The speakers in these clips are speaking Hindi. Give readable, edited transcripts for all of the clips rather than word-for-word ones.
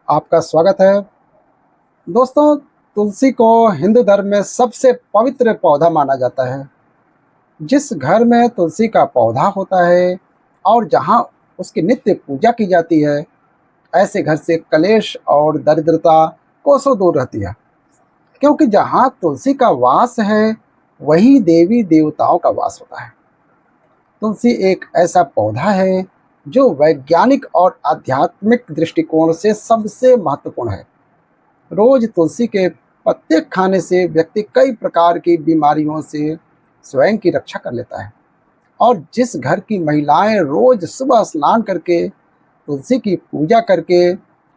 आपका स्वागत है। दोस्तों, तुलसी को हिंदू धर्म में सबसे पवित्र पौधा माना जाता है। जिस घर में तुलसी का पौधा होता है और जहाँ उसकी नित्य पूजा की जाती है, ऐसे घर से कलेश और दरिद्रता कोसों दूर रहती है। क्योंकि जहाँ तुलसी का वास है, वहीं देवी देवताओं का वास होता है। तुलसी एक ऐसा पौधा है जो वैज्ञानिक और आध्यात्मिक दृष्टिकोण से सबसे महत्वपूर्ण है। रोज तुलसी के पत्ते खाने से व्यक्ति कई प्रकार की बीमारियों से स्वयं की रक्षा कर लेता है। और जिस घर की महिलाएं रोज सुबह स्नान करके तुलसी की पूजा करके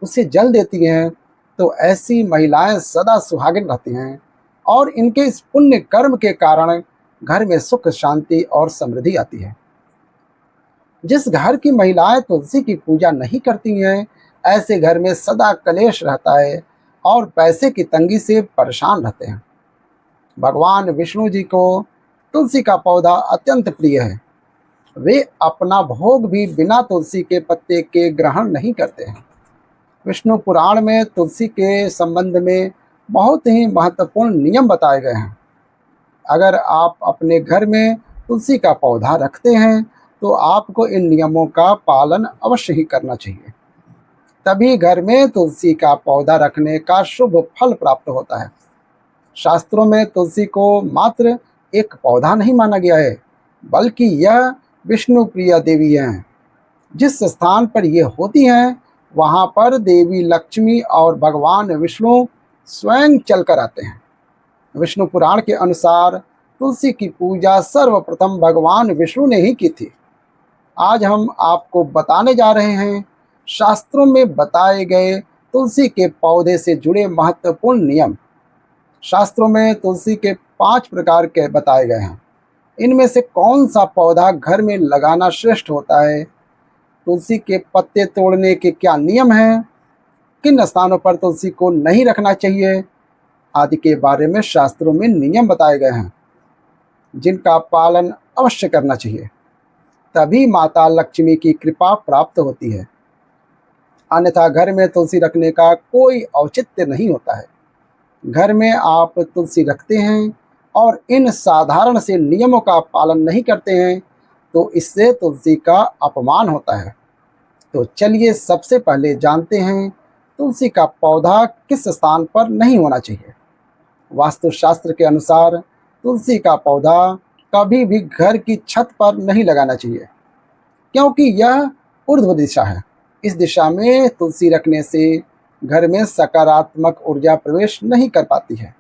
उसे जल देती हैं, तो ऐसी महिलाएं सदा सुहागिन रहती हैं और इनके इस पुण्य कर्म के कारण घर में सुख शांति और समृद्धि आती है। जिस घर की महिलाएं तुलसी की पूजा नहीं करती हैं, ऐसे घर में सदा कलेश रहता है और पैसे की तंगी से परेशान रहते हैं। भगवान विष्णु जी को तुलसी का पौधा अत्यंत प्रिय है। वे अपना भोग भी बिना तुलसी के पत्ते के ग्रहण नहीं करते हैं। विष्णु पुराण में तुलसी के संबंध में बहुत ही महत्वपूर्ण नियम बताए गए हैं। अगर आप अपने घर में तुलसी का पौधा रखते हैं, तो आपको इन नियमों का पालन अवश्य ही करना चाहिए। तभी घर में तुलसी का पौधा रखने का शुभ फल प्राप्त होता है। शास्त्रों में तुलसी को मात्र एक पौधा नहीं माना गया है, बल्कि यह विष्णु प्रिय देवी हैं। जिस स्थान पर ये होती हैं, वहाँ पर देवी लक्ष्मी और भगवान विष्णु स्वयं चलकर आते हैं। विष्णु पुराण के अनुसार तुलसी की पूजा सर्वप्रथम भगवान विष्णु ने ही की थी। आज हम आपको बताने जा रहे हैं शास्त्रों में बताए गए तुलसी के पौधे से जुड़े महत्वपूर्ण नियम। शास्त्रों में तुलसी के 5 प्रकार के बताए गए हैं। इनमें से कौन सा पौधा घर में लगाना श्रेष्ठ होता है, तुलसी के पत्ते तोड़ने के क्या नियम हैं, किन स्थानों पर तुलसी को नहीं रखना चाहिए, आदि के बारे में शास्त्रों में नियम बताए गए हैं, जिनका पालन अवश्य करना चाहिए। तभी माता लक्ष्मी की कृपा प्राप्त होती है। अन्यथा घर में तुलसी रखने का कोई औचित्य नहीं होता है। घर में आप तुलसी रखते हैं और इन साधारण से नियमों का पालन नहीं करते हैं, तो इससे तुलसी का अपमान होता है। तो चलिए सबसे पहले जानते हैं तुलसी का पौधा किस स्थान पर नहीं होना चाहिए। वास्तुशास्त्र के अनुसार तुलसी का पौधा कभी भी घर की छत पर नहीं लगाना चाहिए, क्योंकि यह ऊर्ध्व दिशा है। इस दिशा में तुलसी रखने से घर में सकारात्मक ऊर्जा प्रवेश नहीं कर पाती है।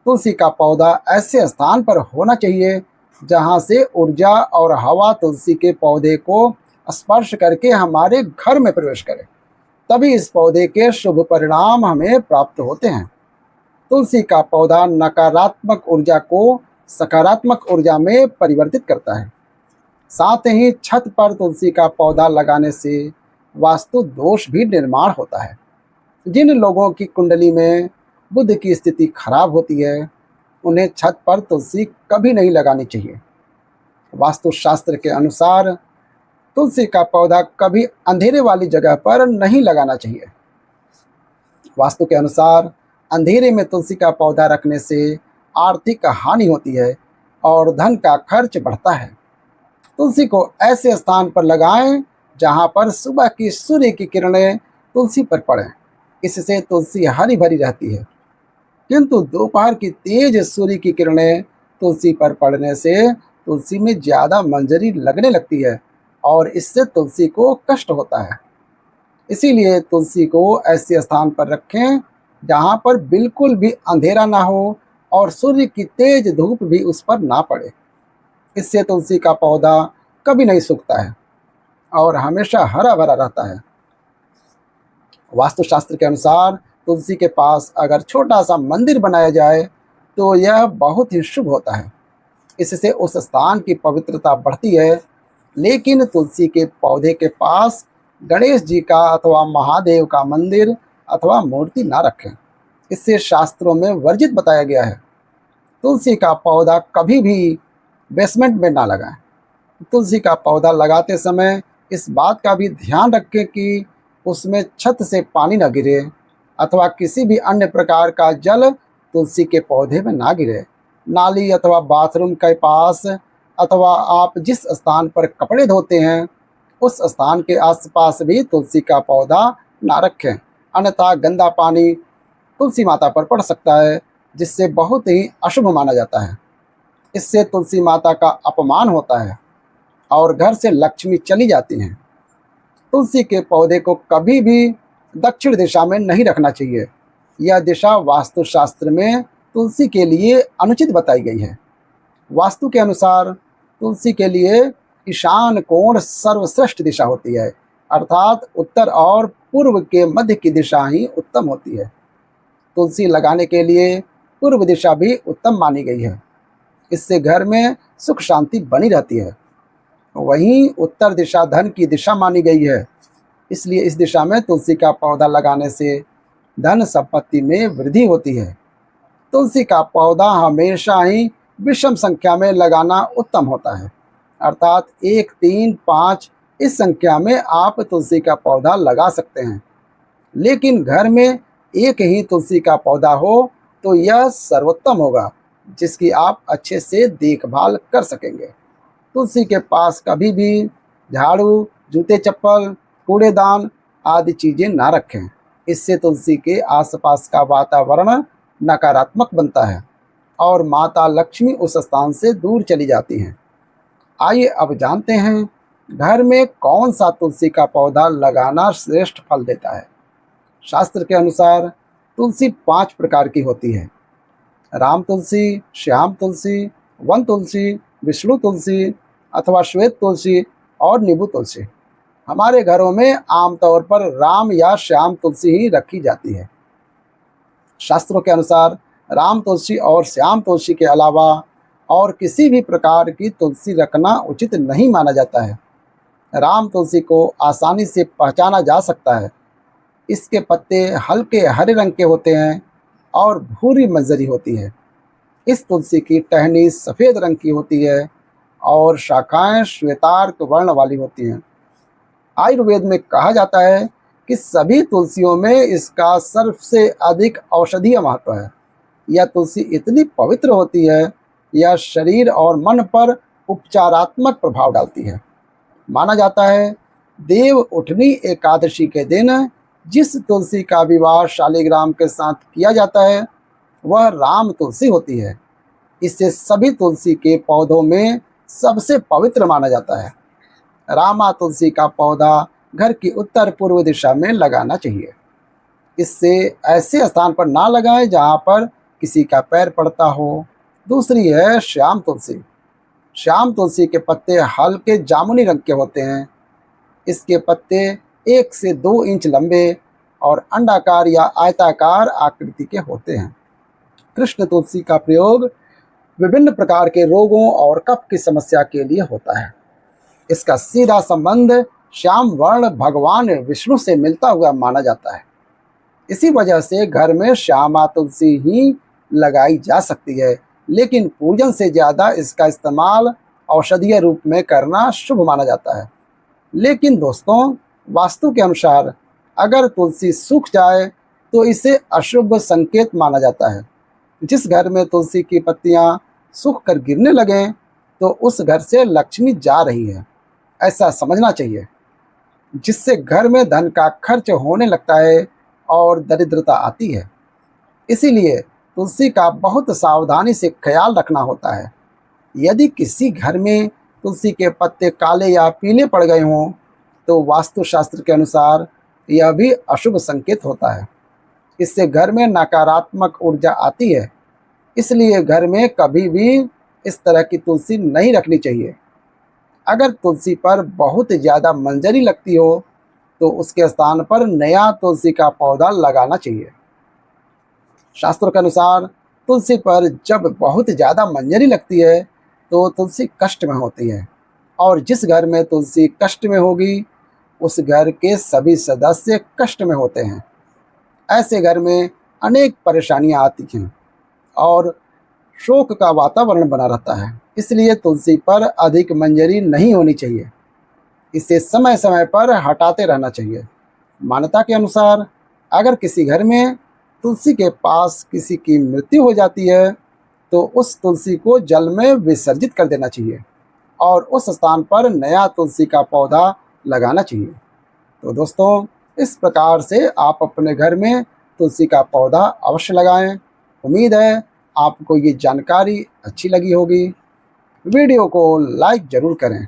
तुलसी का पौधा ऐसे स्थान पर होना चाहिए जहां से ऊर्जा और हवा तुलसी के पौधे को स्पर्श करके हमारे घर में प्रवेश करे। तभी इस पौधे के शुभ परिणाम हमें प्राप्त होते हैं। तुलसी का पौधा नकारात्मक ऊर्जा को सकारात्मक ऊर्जा में परिवर्तित करता है। साथ ही छत पर तुलसी का पौधा लगाने से वास्तु दोष भी निर्माण होता है। जिन लोगों की कुंडली में बुध की स्थिति खराब होती है, उन्हें छत पर तुलसी कभी नहीं लगानी चाहिए। वास्तुशास्त्र के अनुसार तुलसी का पौधा कभी अंधेरे वाली जगह पर नहीं लगाना चाहिए। वास्तु के अनुसार अंधेरे में तुलसी का पौधा रखने से आर्थिक हानि होती है और धन का खर्च बढ़ता है। तुलसी को ऐसे स्थान पर लगाएं जहां पर सुबह की सूर्य की किरणें तुलसी पर पड़ें। इससे तुलसी हरी भरी रहती है। किंतु दोपहर की तेज सूर्य की किरणें तुलसी पर पड़ने से तुलसी में ज़्यादा मंजरी लगने लगती है और इससे तुलसी को कष्ट होता है। इसीलिए तुलसी को ऐसे स्थान पर रखें जहाँ पर बिल्कुल भी अंधेरा ना हो और सूर्य की तेज धूप भी उस पर ना पड़े। इससे तुलसी का पौधा कभी नहीं सूखता है और हमेशा हरा भरा रहता है। वास्तुशास्त्र के अनुसार तुलसी के पास अगर छोटा सा मंदिर बनाया जाए, तो यह बहुत ही शुभ होता है। इससे उस स्थान की पवित्रता बढ़ती है। लेकिन तुलसी के पौधे के पास गणेश जी का अथवा महादेव का मंदिर अथवा मूर्ति ना रखें। इससे शास्त्रों में वर्जित बताया गया है। तुलसी का पौधा कभी भी बेसमेंट में ना लगाएं। तुलसी का पौधा लगाते समय इस बात का भी ध्यान रखें कि उसमें छत से पानी न गिरे अथवा किसी भी अन्य प्रकार का जल तुलसी के पौधे में ना गिरे। नाली अथवा बाथरूम के पास अथवा आप जिस स्थान पर कपड़े धोते हैं उस स्थान के आसपास भी तुलसी का पौधा ना रखें, अन्यथा गंदा पानी तुलसी माता पर पड़ सकता है, जिससे बहुत ही अशुभ माना जाता है। इससे तुलसी माता का अपमान होता है और घर से लक्ष्मी चली जाती हैं। तुलसी के पौधे को कभी भी दक्षिण दिशा में नहीं रखना चाहिए। यह दिशा वास्तुशास्त्र में तुलसी के लिए अनुचित बताई गई है। वास्तु के अनुसार तुलसी के लिए ईशान कोण सर्वश्रेष्ठ दिशा होती है, अर्थात उत्तर और पूर्व के मध्य की दिशा ही उत्तम होती है। तुलसी लगाने के लिए पूर्व दिशा भी उत्तम मानी गई है। इससे घर में सुख शांति बनी रहती है। वहीं उत्तर दिशा धन की दिशा मानी गई है, इसलिए इस दिशा में तुलसी का पौधा लगाने से धन संपत्ति में वृद्धि होती है। तुलसी का पौधा हमेशा ही विषम संख्या में लगाना उत्तम होता है, अर्थात 1, 3, 5 इस संख्या में आप तुलसी का पौधा लगा सकते हैं। लेकिन घर में एक ही तुलसी का पौधा हो तो यह सर्वोत्तम होगा, जिसकी आप अच्छे से देखभाल कर सकेंगे। तुलसी के पास कभी भी झाड़ू, जूते चप्पल, कूड़ेदान आदि चीज़ें ना रखें। इससे तुलसी के आसपास का वातावरण नकारात्मक बनता है और माता लक्ष्मी उस स्थान से दूर चली जाती हैं। आइए अब जानते हैं घर में कौन सा तुलसी का पौधा लगाना श्रेष्ठ फल देता है। शास्त्र के अनुसार तुलसी 5 प्रकार की होती है: राम तुलसी, श्याम तुलसी, वन तुलसी, विष्णु तुलसी अथवा श्वेत तुलसी और नींबू तुलसी। हमारे घरों में आमतौर पर राम या श्याम तुलसी ही रखी जाती है। शास्त्रों के अनुसार राम तुलसी और श्याम तुलसी के अलावा और किसी भी प्रकार की तुलसी रखना उचित नहीं माना जाता है। राम तुलसी को आसानी से पहचाना जा सकता है। इसके पत्ते हल्के हरे रंग के होते हैं और भूरी मंजरी होती है। इस तुलसी की टहनी सफ़ेद रंग की होती है और शाखाएं श्वेतार्क वर्ण वाली होती हैं। आयुर्वेद में कहा जाता है कि सभी तुलसियों में इसका सबसे अधिक औषधीय महत्व है। यह तुलसी इतनी पवित्र होती है, यह शरीर और मन पर उपचारात्मक प्रभाव डालती है। माना जाता है देव उठनी एकादशी के दिन जिस तुलसी का विवाह शालिग्राम के साथ किया जाता है वह राम तुलसी होती है। इसे सभी तुलसी के पौधों में सबसे पवित्र माना जाता है। रामा तुलसी का पौधा घर की उत्तर पूर्व दिशा में लगाना चाहिए। इससे ऐसे स्थान पर ना लगाएं जहां पर किसी का पैर पड़ता हो। दूसरी है श्याम तुलसी। श्याम तुलसी के पत्ते हल्के जामुनी रंग के होते हैं। इसके पत्ते 1 से 2 इंच लंबे और अंडाकार या आयताकार आकृति के होते हैं। कृष्ण तुलसी का प्रयोग विभिन्न प्रकार के रोगों और कफ की समस्या के लिए होता है। इसका सीधा संबंध श्याम वर्ण भगवान विष्णु से मिलता हुआ माना जाता है। इसी वजह से घर में श्यामा तुलसी ही लगाई जा सकती है, लेकिन पूजन से ज़्यादा इसका इस्तेमाल औषधीय रूप में करना शुभ माना जाता है। लेकिन दोस्तों, वास्तु के अनुसार अगर तुलसी सूख जाए तो इसे अशुभ संकेत माना जाता है। जिस घर में तुलसी की पत्तियां सूख कर गिरने लगें तो उस घर से लक्ष्मी जा रही है, ऐसा समझना चाहिए, जिससे घर में धन का खर्च होने लगता है और दरिद्रता आती है। इसीलिए तुलसी का बहुत सावधानी से ख्याल रखना होता है। यदि किसी घर में तुलसी के पत्ते काले या पीले पड़ गए हों तो वास्तुशास्त्र के अनुसार यह भी अशुभ संकेत होता है। इससे घर में नकारात्मक ऊर्जा आती है। इसलिए घर में कभी भी इस तरह की तुलसी नहीं रखनी चाहिए। अगर तुलसी पर बहुत ज़्यादा मंजरी लगती हो तो उसके स्थान पर नया तुलसी का पौधा लगाना चाहिए। शास्त्रों के अनुसार तुलसी पर जब बहुत ज़्यादा मंजरी लगती है तो तुलसी कष्ट में होती है, और जिस घर में तुलसी कष्ट में होगी उस घर के सभी सदस्य कष्ट में होते हैं। ऐसे घर में अनेक परेशानियां आती हैं और शोक का वातावरण बना रहता है। इसलिए तुलसी पर अधिक मंजरी नहीं होनी चाहिए। इसे समय समय पर हटाते रहना चाहिए। मान्यता के अनुसार अगर किसी घर में तुलसी के पास किसी की मृत्यु हो जाती है तो उस तुलसी को जल में विसर्जित कर देना चाहिए और उस स्थान पर नया तुलसी का पौधा लगाना चाहिए। तो दोस्तों, इस प्रकार से आप अपने घर में तुलसी का पौधा अवश्य लगाएं। उम्मीद है आपको ये जानकारी अच्छी लगी होगी। वीडियो को लाइक ज़रूर करें।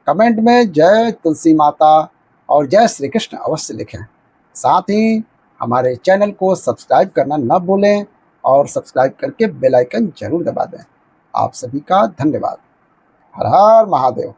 कमेंट में जय तुलसी माता और जय श्री कृष्ण अवश्य लिखें। साथ ही हमारे चैनल को सब्सक्राइब करना न भूलें और सब्सक्राइब करके बेल आइकन जरूर दबा दें। आप सभी का धन्यवाद। हर हर महादेव।